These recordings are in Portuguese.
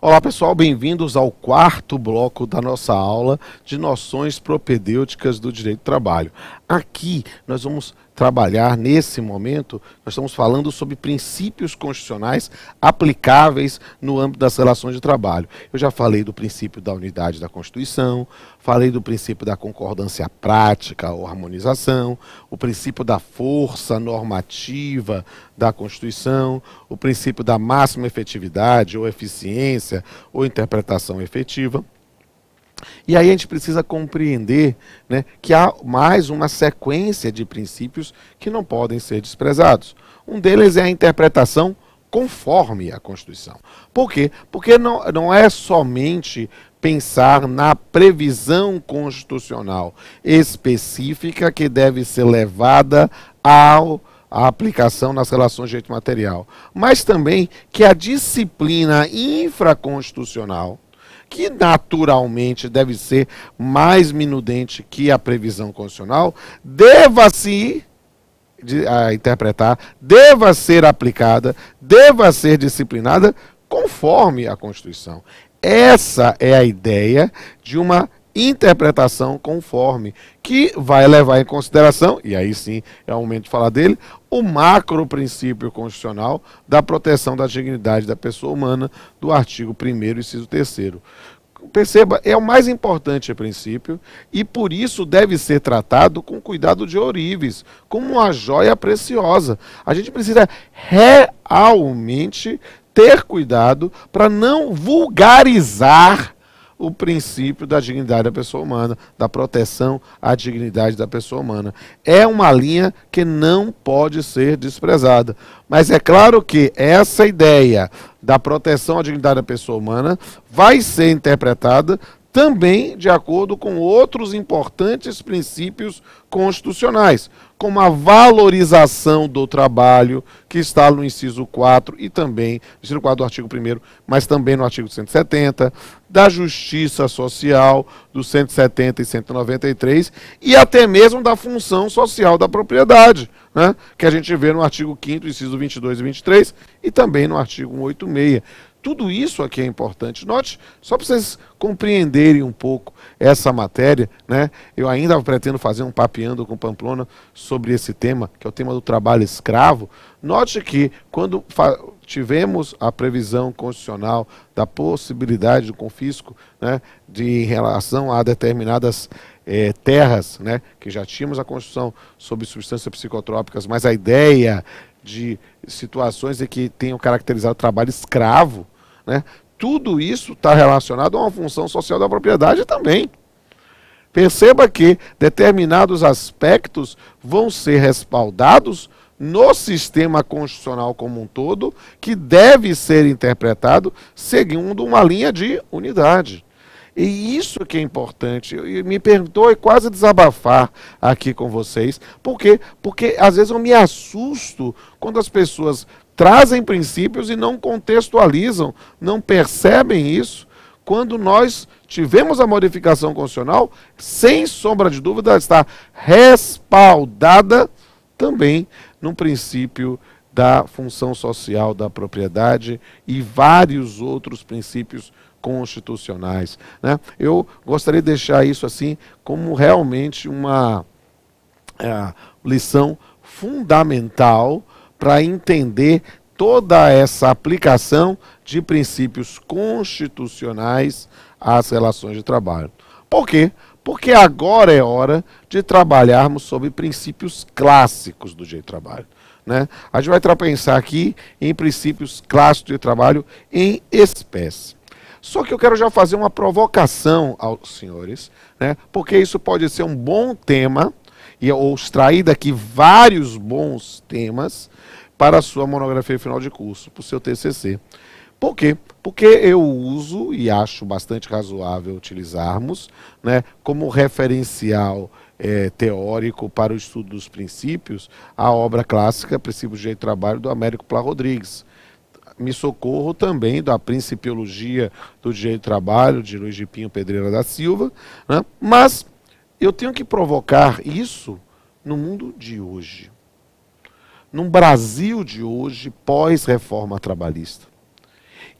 Olá pessoal, bem-vindos ao quarto bloco da nossa aula de noções propedêuticas do direito do trabalho. Aqui nós vamos trabalhar, nesse momento, nós estamos falando sobre princípios constitucionais aplicáveis no âmbito das relações de trabalho. Eu já falei do princípio da unidade da Constituição, falei do princípio da concordância prática ou harmonização, o princípio da força normativa da Constituição, o princípio da máxima efetividade ou eficiência ou interpretação efetiva. E aí a gente precisa compreender, né, que há mais uma sequência de princípios que não podem ser desprezados. Um deles é a interpretação conforme a Constituição. Por quê? Porque não é somente pensar na previsão constitucional específica que deve ser levada à aplicação nas relações de direito material, mas também que a disciplina infraconstitucional, que naturalmente deve ser mais minudente que a previsão constitucional, deva se interpretar, deva ser aplicada, deva ser disciplinada conforme a Constituição. Essa é a ideia de uma interpretação conforme, que vai levar em consideração, e aí sim é o momento de falar dele, o macro princípio constitucional da proteção da dignidade da pessoa humana, do artigo 1º, inciso 3º. Perceba, é o mais importante princípio e por isso deve ser tratado com cuidado de ourives, como uma joia preciosa. A gente precisa realmente ter cuidado para não vulgarizar o princípio da dignidade da pessoa humana, da proteção à dignidade da pessoa humana. É uma linha que não pode ser desprezada. Mas é claro que essa ideia da proteção à dignidade da pessoa humana vai ser interpretada também de acordo com outros importantes princípios constitucionais, como a valorização do trabalho, que está no inciso 4 e também, inciso 4 do artigo 1º, mas também no artigo 170, da justiça social, do 170 e 193, e até mesmo da função social da propriedade, né, que a gente vê no artigo 5º, inciso 22 e 23, e também no artigo 186. Tudo isso aqui é importante. Note, só para vocês compreenderem um pouco essa matéria, né? Eu ainda pretendo fazer um papeando com Pamplona sobre esse tema, que é o tema do trabalho escravo. Note que quando tivemos a previsão constitucional da possibilidade do confisco, né, em relação a determinadas terras, né, que já tínhamos a Constituição sobre substâncias psicotrópicas, mas a ideia de situações em que tenham caracterizado o trabalho escravo, né? Tudo isso está relacionado a uma função social da propriedade também. Perceba que determinados aspectos vão ser respaldados no sistema constitucional como um todo, que deve ser interpretado segundo uma linha de unidade. E isso que é importante. E me perdoe quase desabafar aqui com vocês. Por quê? Porque às vezes eu me assusto quando as pessoas trazem princípios e não contextualizam, não percebem isso. Quando nós tivemos a modificação constitucional, sem sombra de dúvida, está respaldada também no princípio da função social da propriedade e vários outros princípios constitucionais, né? Eu gostaria de deixar isso assim como realmente uma lição fundamental para entender toda essa aplicação de princípios constitucionais às relações de trabalho. Por quê? Porque agora é hora de trabalharmos sobre princípios clássicos do direito do trabalho, né? A gente vai pensar aqui em princípios clássicos de trabalho em espécie. Só que eu quero já fazer uma provocação aos senhores, né, porque isso pode ser um bom tema, ou extrair daqui vários bons temas para a sua monografia final de curso, para o seu TCC. Por quê? Porque eu uso, e acho bastante razoável utilizarmos, né, como referencial teórico para o estudo dos princípios, a obra clássica Princípios de Direito do Trabalho, do Américo Pla Rodrigues. Me socorro também da Principiologia do Direito do Trabalho, de Luiz de Pinho Pedreira da Silva, né? Mas eu tenho que provocar isso no mundo de hoje. Num Brasil de hoje, pós-reforma trabalhista.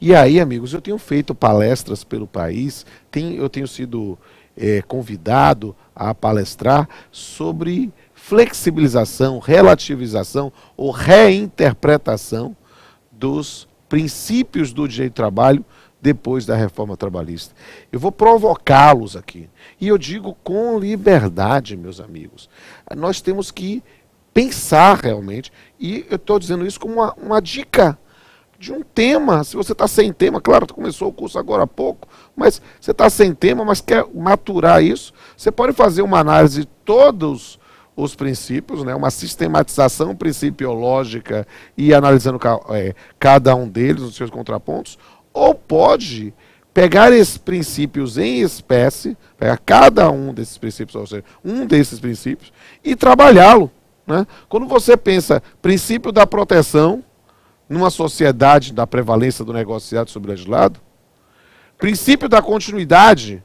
E aí, amigos, eu tenho feito palestras pelo país, eu tenho sido convidado a palestrar sobre flexibilização, relativização ou reinterpretação dos princípios do direito do trabalho depois da reforma trabalhista. Eu vou provocá-los aqui. E eu digo com liberdade, meus amigos. Nós temos que pensar realmente, e eu estou dizendo isso como uma dica de um tema. Se você está sem tema, claro, começou o curso agora há pouco, mas você está sem tema, mas quer maturar isso, você pode fazer uma análise de todos os princípios, né, uma sistematização principiológica e analisando cada um deles, os seus contrapontos, ou pode pegar esses princípios em espécie, pegar cada um desses princípios, ou seja, um desses princípios, e trabalhá-lo. Né? Quando você pensa princípio da proteção, numa sociedade da prevalência do negociado sobre o legislado, princípio da continuidade,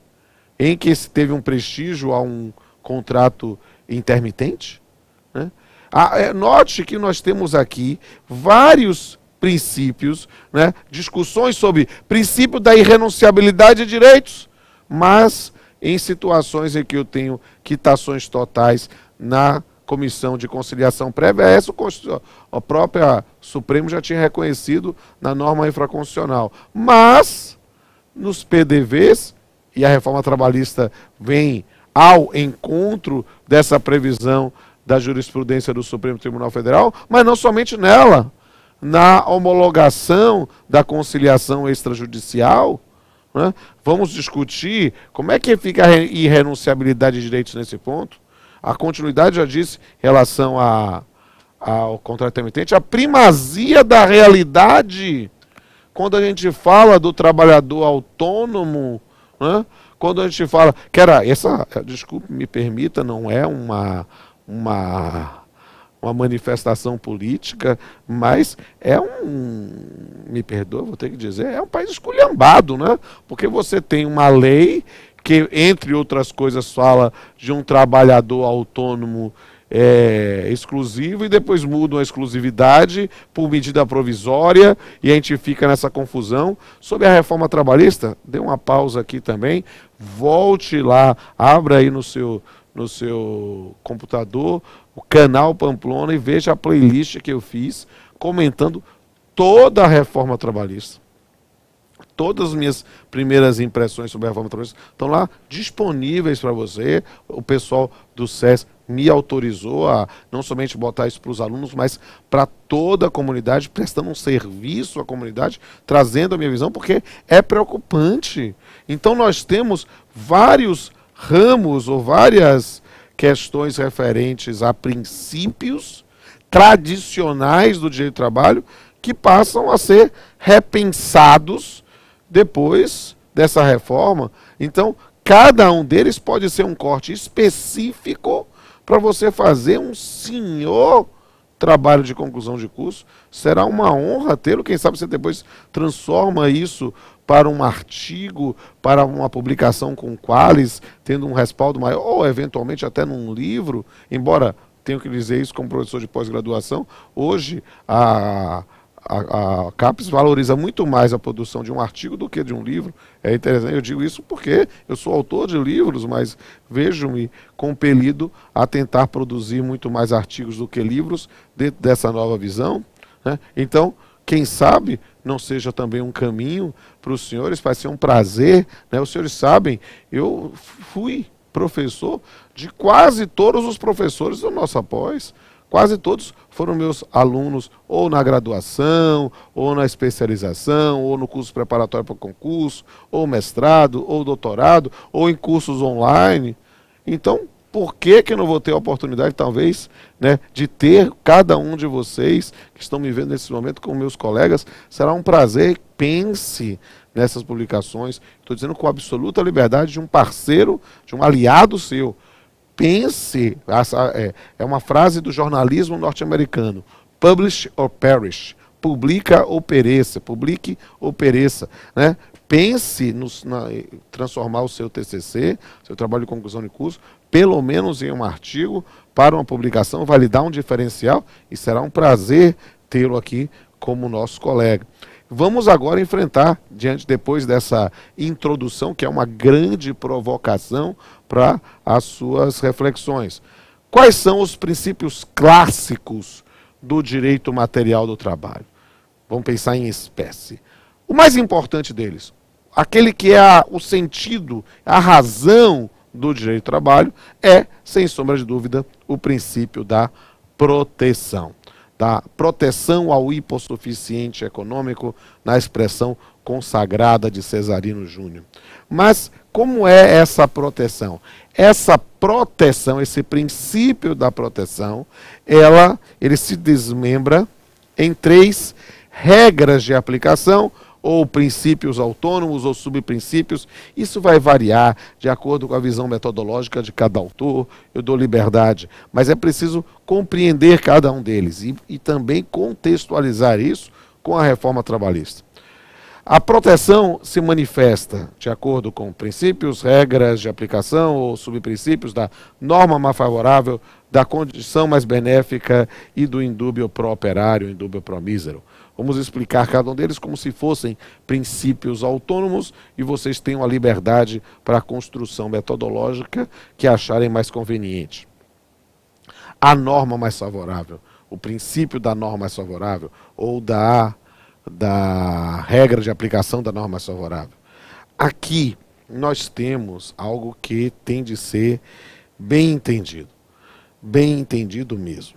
em que se teve um prestígio a um contrato intermitente. Né? Note que nós temos aqui vários princípios, né? Discussões sobre princípio da irrenunciabilidade de direitos, mas em situações em que eu tenho quitações totais na Comissão de Conciliação Prévia, essa a própria Supremo já tinha reconhecido na norma infraconstitucional. Mas, nos PDVs, e a reforma trabalhista vem ao encontro dessa previsão da jurisprudência do Supremo Tribunal Federal, mas não somente nela, na homologação da conciliação extrajudicial, né? Vamos discutir como é que fica a irrenunciabilidade de direitos nesse ponto. A continuidade, já disse, em relação ao contrato intermitente, a primazia da realidade, quando a gente fala do trabalhador autônomo, né? Quando a gente fala, desculpe, me permita, não é uma manifestação política, mas me perdoa, vou ter que dizer, é um país esculhambado, né? Porque você tem uma lei que, entre outras coisas, fala de um trabalhador autônomo exclusivo, e depois mudam a exclusividade por medida provisória, e a gente fica nessa confusão. Sobre a reforma trabalhista, dê uma pausa aqui também, volte lá, abra aí no seu computador o canal Pamplona e veja a playlist que eu fiz comentando toda a reforma trabalhista. Todas as minhas primeiras impressões sobre a reforma trabalhista estão lá disponíveis para você. O pessoal do SES me autorizou a não somente botar isso para os alunos, mas para toda a comunidade, prestando um serviço à comunidade, trazendo a minha visão, porque é preocupante. Então nós temos vários ramos ou várias questões referentes a princípios tradicionais do direito do trabalho que passam a ser repensados depois dessa reforma. Então, cada um deles pode ser um corte específico para você fazer um senhor trabalho de conclusão de curso. Será uma honra tê-lo. Quem sabe você depois transforma isso para um artigo, para uma publicação com qualis, tendo um respaldo maior, ou eventualmente até num livro, embora tenho que dizer isso como professor de pós-graduação, hoje a CAPES valoriza muito mais a produção de um artigo do que de um livro. É interessante, eu digo isso porque eu sou autor de livros, mas vejo-me compelido a tentar produzir muito mais artigos do que livros dentro dessa nova visão, né? Então, quem sabe não seja também um caminho para os senhores, vai ser um prazer, né? Os senhores sabem, eu fui professor de quase todos os professores do nosso após. Quase todos foram meus alunos ou na graduação, ou na especialização, ou no curso preparatório para o concurso, ou mestrado, ou doutorado, ou em cursos online. Então, por que eu não vou ter a oportunidade, talvez, né, de ter cada um de vocês que estão me vendo nesse momento como meus colegas? Será um prazer. Pense nessas publicações. Estou dizendo com absoluta liberdade de um parceiro, de um aliado seu. Pense, é uma frase do jornalismo norte-americano, publish or perish, publica ou pereça, publique ou pereça, né? Pense transformar o seu TCC, seu trabalho de conclusão de curso, pelo menos em um artigo, para uma publicação, vai lhe dar um diferencial e será um prazer tê-lo aqui como nosso colega. Vamos agora enfrentar, depois dessa introdução, que é uma grande provocação para as suas reflexões. Quais são os princípios clássicos do direito material do trabalho? Vamos pensar em espécie. O mais importante deles, aquele que é o sentido, a razão do direito do trabalho, é, sem sombra de dúvida, o princípio da proteção. Da proteção ao hipossuficiente econômico, na expressão consagrada de Cesarino Júnior. Mas como é essa proteção? Essa proteção, esse princípio da proteção, ele se desmembra em 3 regras de aplicação, ou princípios autônomos, ou subprincípios. Isso vai variar de acordo com a visão metodológica de cada autor, eu dou liberdade, mas é preciso compreender cada um deles e também contextualizar isso com a reforma trabalhista. A proteção se manifesta de acordo com princípios, regras de aplicação ou subprincípios da norma mais favorável, da condição mais benéfica e do indúbio pro operário, indúbio pro mísero. Vamos explicar cada um deles como se fossem princípios autônomos e vocês tenham a liberdade para a construção metodológica que acharem mais conveniente. A norma mais favorável, o princípio da norma mais favorável ou da regra de aplicação da norma mais favorável. Aqui nós temos algo que tem de ser bem entendido mesmo.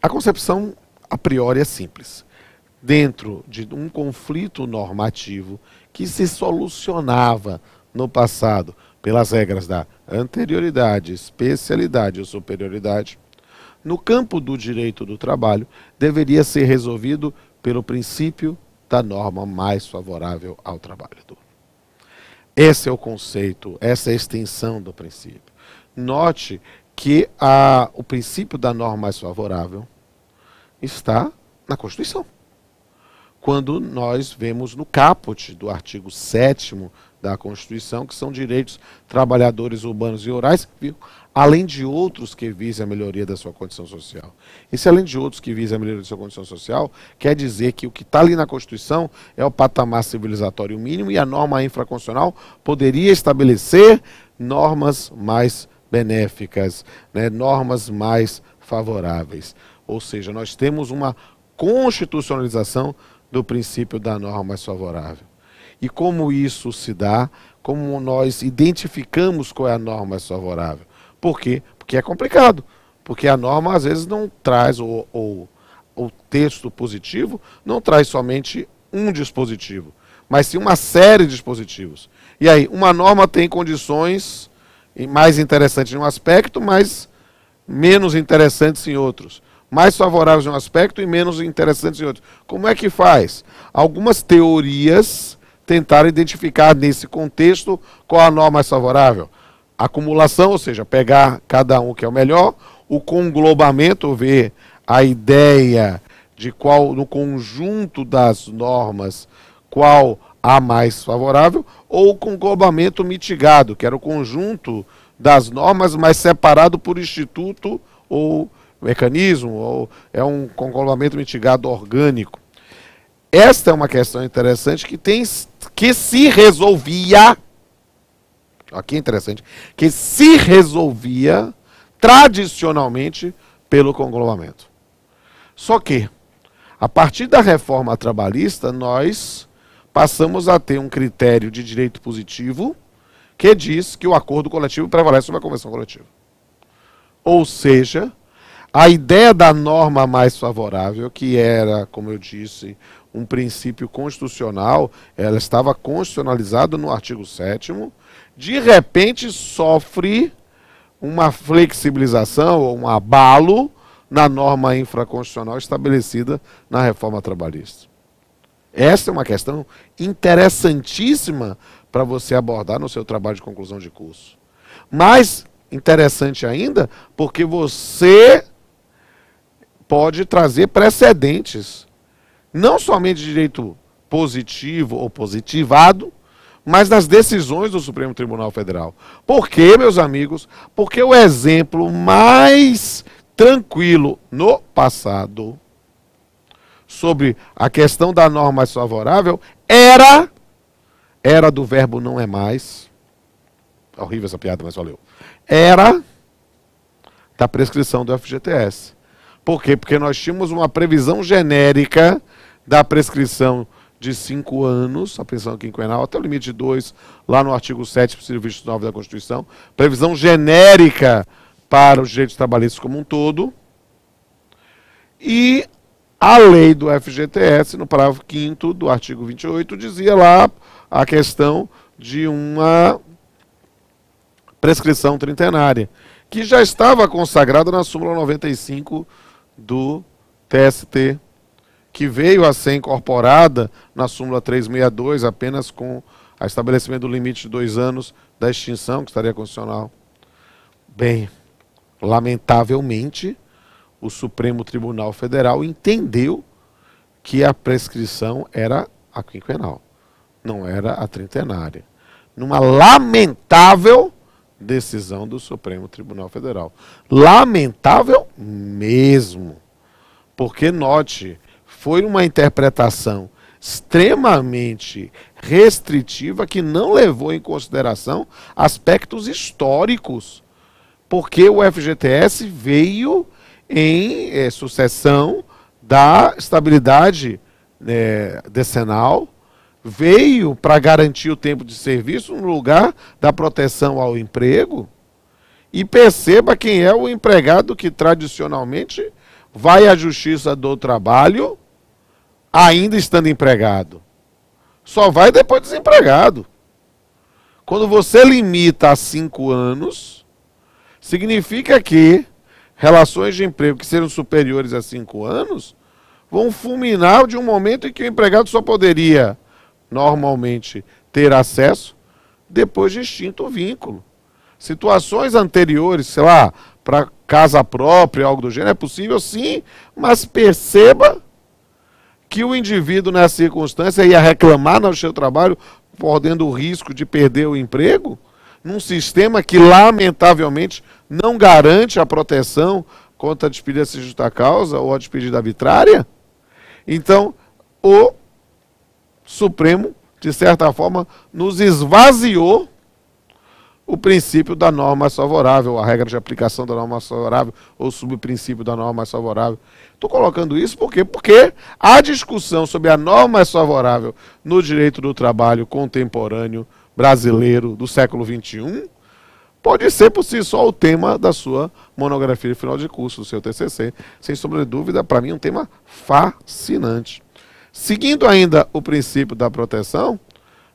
A concepção a priori é simples. Dentro de um conflito normativo que se solucionava no passado pelas regras da anterioridade, especialidade ou superioridade, no campo do direito do trabalho deveria ser resolvido pelo princípio da norma mais favorável ao trabalhador. Esse é o conceito, essa é a extensão do princípio. Note que o princípio da norma mais favorável está na Constituição. Quando nós vemos no caput do artigo 7º da Constituição, que são direitos trabalhadores urbanos e rurais, viu? Além de outros que visem a melhoria da sua condição social. Esse além de outros que visem a melhoria da sua condição social, quer dizer que o que está ali na Constituição é o patamar civilizatório mínimo e a norma infraconstitucional poderia estabelecer normas mais benéficas, né? Normas mais favoráveis. Ou seja, nós temos uma constitucionalização do princípio da norma mais favorável. E como isso se dá, como nós identificamos qual é a norma mais favorável? Por quê? Porque é complicado. Porque a norma às vezes não traz, o texto positivo não traz somente um dispositivo, mas sim uma série de dispositivos. E aí, uma norma tem condições mais interessantes em um aspecto, mas menos interessantes em outros. Mais favoráveis em um aspecto e menos interessantes em outros. Como é que faz? Algumas teorias tentaram identificar nesse contexto qual a norma mais favorável. Acumulação, ou seja, pegar cada um que é o melhor. O conglobamento, ver a ideia de qual, no conjunto das normas, qual a mais favorável. Ou o conglobamento mitigado, que era o conjunto das normas, mas separado por instituto ou mecanismo, ou é um conglobamento mitigado orgânico. Esta é uma questão interessante que se resolvia, aqui é interessante, que se resolvia tradicionalmente pelo conglobamento. Só que, a partir da reforma trabalhista, nós passamos a ter um critério de direito positivo que diz que o acordo coletivo prevalece sobre a convenção coletiva. Ou seja, a ideia da norma mais favorável, que era, como eu disse, um princípio constitucional, ela estava constitucionalizada no artigo 7º, de repente sofre uma flexibilização ou um abalo na norma infraconstitucional estabelecida na reforma trabalhista. Essa é uma questão interessantíssima para você abordar no seu trabalho de conclusão de curso. Mais interessante ainda, porque você pode trazer precedentes, não somente de direito positivo ou positivado, mas das decisões do Supremo Tribunal Federal. Por quê, meus amigos? Porque o exemplo mais tranquilo no passado sobre a questão da norma mais favorável era do verbo não é mais. Horrível essa piada, mas valeu. Era da prescrição do FGTS. Por quê? Porque nós tínhamos uma previsão genérica da prescrição de 5 anos, a pensão quinquenal, até o limite de 2, lá no artigo 7, inciso 29 da Constituição. Previsão genérica para os direitos trabalhistas como um todo. E a lei do FGTS, no parágrafo 5º do artigo 28, dizia lá a questão de uma prescrição trintenária, que já estava consagrada na súmula 95 do TST, que veio a ser incorporada na súmula 362, apenas com o estabelecimento do limite de 2 anos da extinção, que estaria constitucional. Bem, lamentavelmente, o Supremo Tribunal Federal entendeu que a prescrição era a quinquenal, não era a trintenária. Numa lamentável decisão do Supremo Tribunal Federal. Lamentável mesmo. Porque, note, foi uma interpretação extremamente restritiva que não levou em consideração aspectos históricos. Porque o FGTS veio em sucessão da estabilidade decenal, veio para garantir o tempo de serviço no lugar da proteção ao emprego. E perceba quem é o empregado que tradicionalmente vai à Justiça do Trabalho ainda estando empregado. Só vai depois desempregado. Quando você limita a 5 anos, significa que relações de emprego que sejam superiores a 5 anos vão fulminar de um momento em que o empregado só poderia normalmente ter acesso depois de extinto o vínculo. Situações anteriores, sei lá, para casa própria, algo do gênero, é possível sim, mas perceba que o indivíduo nessa circunstância ia reclamar no seu trabalho, podendo o risco de perder o emprego, num sistema que lamentavelmente não garante a proteção contra a despedida sem justa causa ou a despedida arbitrária. Então, o Supremo, de certa forma, nos esvaziou o princípio da norma mais favorável, a regra de aplicação da norma mais favorável, ou o subprincípio da norma mais favorável. Estou colocando isso por quê? Porque a discussão sobre a norma mais favorável no direito do trabalho contemporâneo brasileiro do século XXI pode ser por si só o tema da sua monografia de final de curso, do seu TCC. Sem sombra de dúvida, para mim, um tema fascinante. Seguindo ainda o princípio da proteção,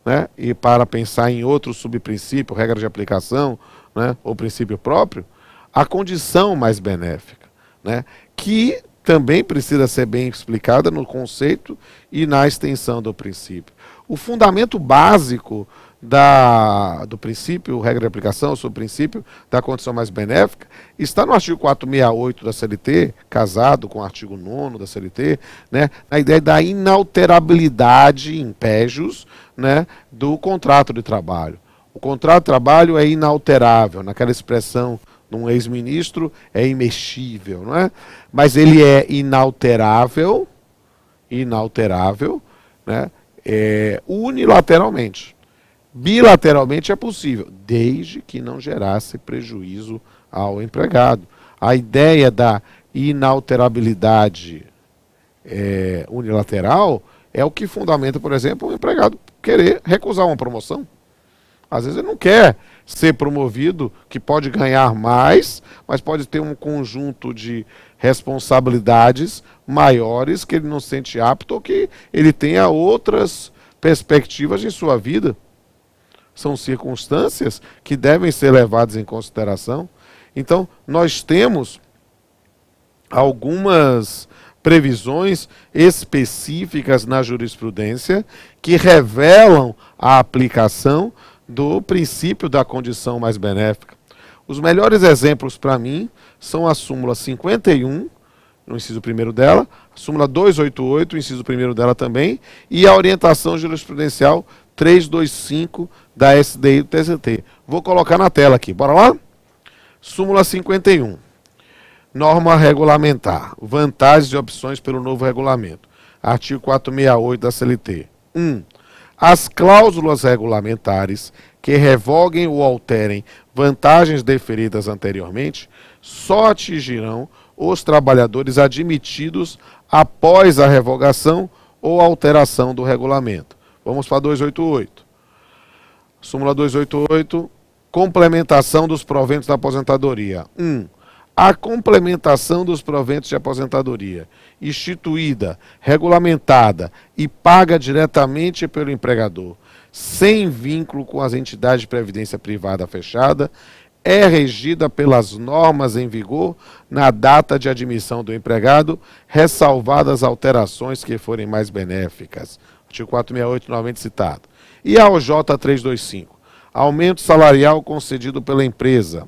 né, e para pensar em outro subprincípio, regra de aplicação, né, ou princípio próprio, a condição mais benéfica, né, que também precisa ser bem explicada no conceito e na extensão do princípio. O fundamento básico do princípio, regra de aplicação, subprincípio da condição mais benéfica, está no artigo 468 da CLT, casado com o artigo 9º da CLT, né, na ideia da inalterabilidade in pejus, né, do contrato de trabalho. O contrato de trabalho é inalterável, naquela expressão de um ex-ministro, é imexível, não é? Mas ele é inalterável, né, unilateralmente. Bilateralmente é possível, desde que não gerasse prejuízo ao empregado. A ideia da inalterabilidade unilateral é o que fundamenta, por exemplo, o empregado querer recusar uma promoção. Às vezes ele não quer ser promovido, que pode ganhar mais, mas pode ter um conjunto de responsabilidades maiores que ele não se sente apto ou que ele tenha outras perspectivas em sua vida. São circunstâncias que devem ser levadas em consideração. Então, nós temos algumas previsões específicas na jurisprudência que revelam a aplicação do princípio da condição mais benéfica. Os melhores exemplos para mim são a súmula 51, no inciso 1º dela, a súmula 288, o inciso 1º dela também, e a orientação jurisprudencial 325 da SDI do TST. Vou colocar na tela aqui, bora lá? Súmula 51. Norma regulamentar. Vantagens e opções pelo novo regulamento. Artigo 468 da CLT. 1. As cláusulas regulamentares que revoguem ou alterem vantagens deferidas anteriormente só atingirão os trabalhadores admitidos após a revogação ou alteração do regulamento. Vamos para 288. Súmula 288, complementação dos proventos da aposentadoria. 1. A complementação dos proventos de aposentadoria, instituída, regulamentada e paga diretamente pelo empregador, sem vínculo com as entidades de previdência privada fechada, é regida pelas normas em vigor na data de admissão do empregado, ressalvadas alterações que forem mais benéficas. Artigo 468, novamente citado. E a OJ 325, aumento salarial concedido pela empresa,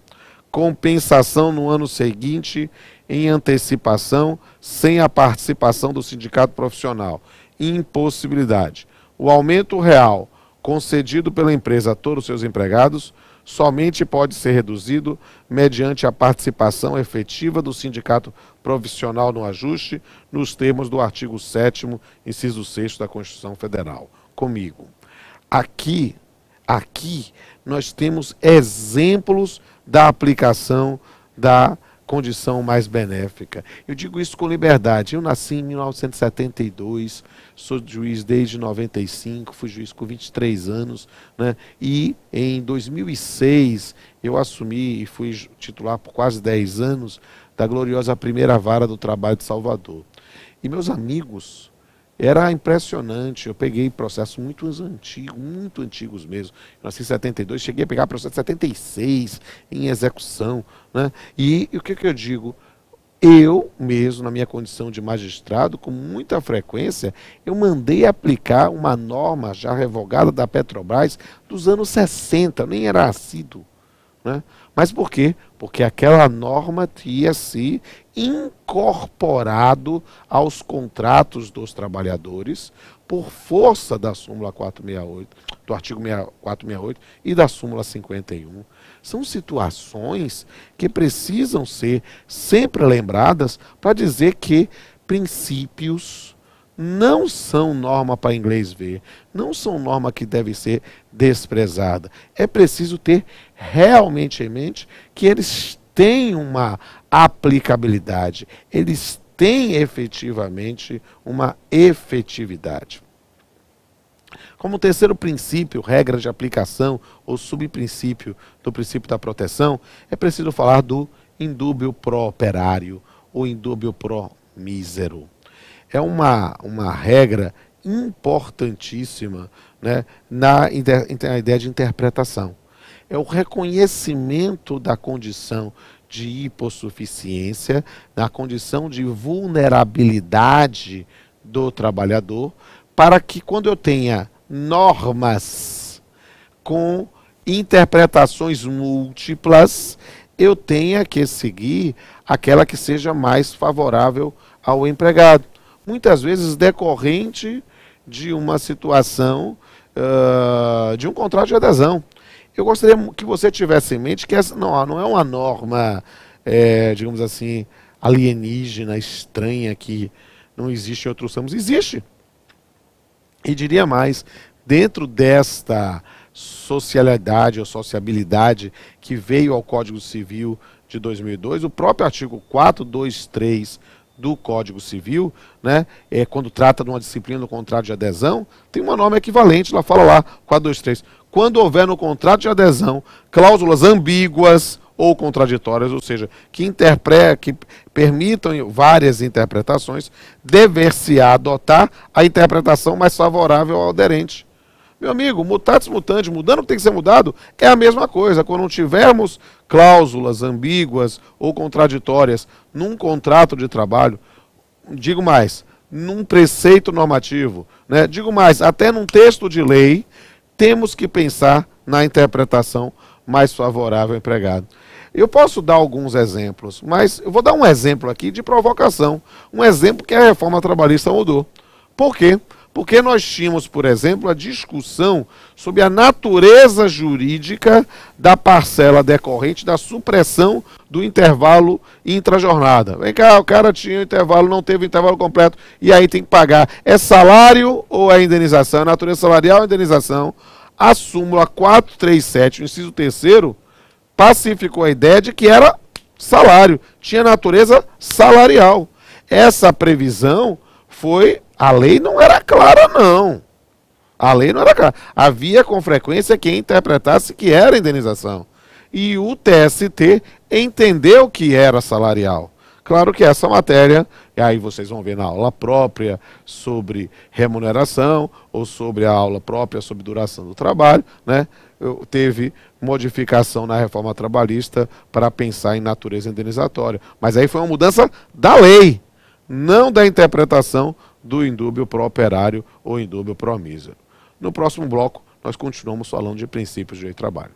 compensação no ano seguinte em antecipação, sem a participação do sindicato profissional. Impossibilidade. O aumento real concedido pela empresa a todos os seus empregados somente pode ser reduzido mediante a participação efetiva do sindicato profissional no ajuste, nos termos do artigo 7º, inciso 6º da Constituição Federal. Comigo. Aqui nós temos exemplos da aplicação da condição mais benéfica. Eu digo isso com liberdade. Eu nasci em 1972, sou juiz desde 95, fui juiz com 23 anos, né? E em 2006 eu assumi e fui titular por quase 10 anos da gloriosa primeira vara do trabalho de Salvador. E meus amigos, era impressionante, eu peguei processos muito antigos mesmo. Eu nasci em 72, cheguei a pegar processo de 76 em execução, né? E o que eu digo? Eu mesmo, na minha condição de magistrado, com muita frequência, eu mandei aplicar uma norma já revogada da Petrobras dos anos 60, nem era assíduo, né? Mas por quê? Porque aquela norma tinha se incorporado aos contratos dos trabalhadores por força da súmula 468, do artigo 468 e da súmula 51. São situações que precisam ser sempre lembradas para dizer que princípios não são norma para inglês ver, não são norma que deve ser desprezada. É preciso ter realmente em mente que eles têm uma aplicabilidade, eles têm efetivamente uma efetividade. Como terceiro princípio, regra de aplicação ou subprincípio do princípio da proteção, é preciso falar do indúbio pro operário ou indúbio pro mísero. É uma regra importantíssima, né, na ideia de interpretação. É o reconhecimento da condição de hipossuficiência, na condição de vulnerabilidade do trabalhador, para que quando eu tenha normas com interpretações múltiplas, eu tenha que seguir aquela que seja mais favorável ao empregado. Muitas vezes decorrente de uma situação, de um contrato de adesão. Eu gostaria que você tivesse em mente que essa não é uma norma, digamos assim, alienígena, estranha, que não existe em outros ramos. Existe. E diria mais, dentro desta socialidade ou sociabilidade que veio ao Código Civil de 2002, o próprio artigo 423 do Código Civil, né, quando trata de uma disciplina do contrato de adesão, tem uma norma equivalente, ela fala lá, 423, quando houver no contrato de adesão cláusulas ambíguas ou contraditórias, ou seja, que permitam várias interpretações, dever-se-á adotar a interpretação mais favorável ao aderente. Meu amigo, mutatis mutandis, mudando o que tem que ser mudado, é a mesma coisa. Quando não tivermos cláusulas ambíguas ou contraditórias num contrato de trabalho, digo mais, num preceito normativo, né? Digo mais, até num texto de lei, temos que pensar na interpretação mais favorável ao empregado. Eu posso dar alguns exemplos, mas eu vou dar um exemplo aqui de provocação. Um exemplo que a reforma trabalhista mudou. Por quê? Porque nós tínhamos, por exemplo, a discussão sobre a natureza jurídica da parcela decorrente da supressão do intervalo intrajornada. Vem cá, o cara tinha o intervalo, não teve o intervalo completo, e aí tem que pagar. É salário ou é indenização? É natureza salarial ou indenização? A súmula 437, o inciso 3º, pacificou a ideia de que era salário, tinha natureza salarial. Essa previsão foi... A lei não era clara, não. A lei não era clara. Havia com frequência quem interpretasse que era indenização. E o TST entendeu que era salarial. Claro que essa matéria, e aí vocês vão ver na aula própria sobre remuneração, ou sobre a aula própria sobre duração do trabalho, né? Teve modificação na reforma trabalhista para pensar em natureza indenizatória. Mas aí foi uma mudança da lei, não da interpretação do indúbio pro operário ou indúbio pro mísero. No próximo bloco, nós continuamos falando de princípios de direito do trabalho.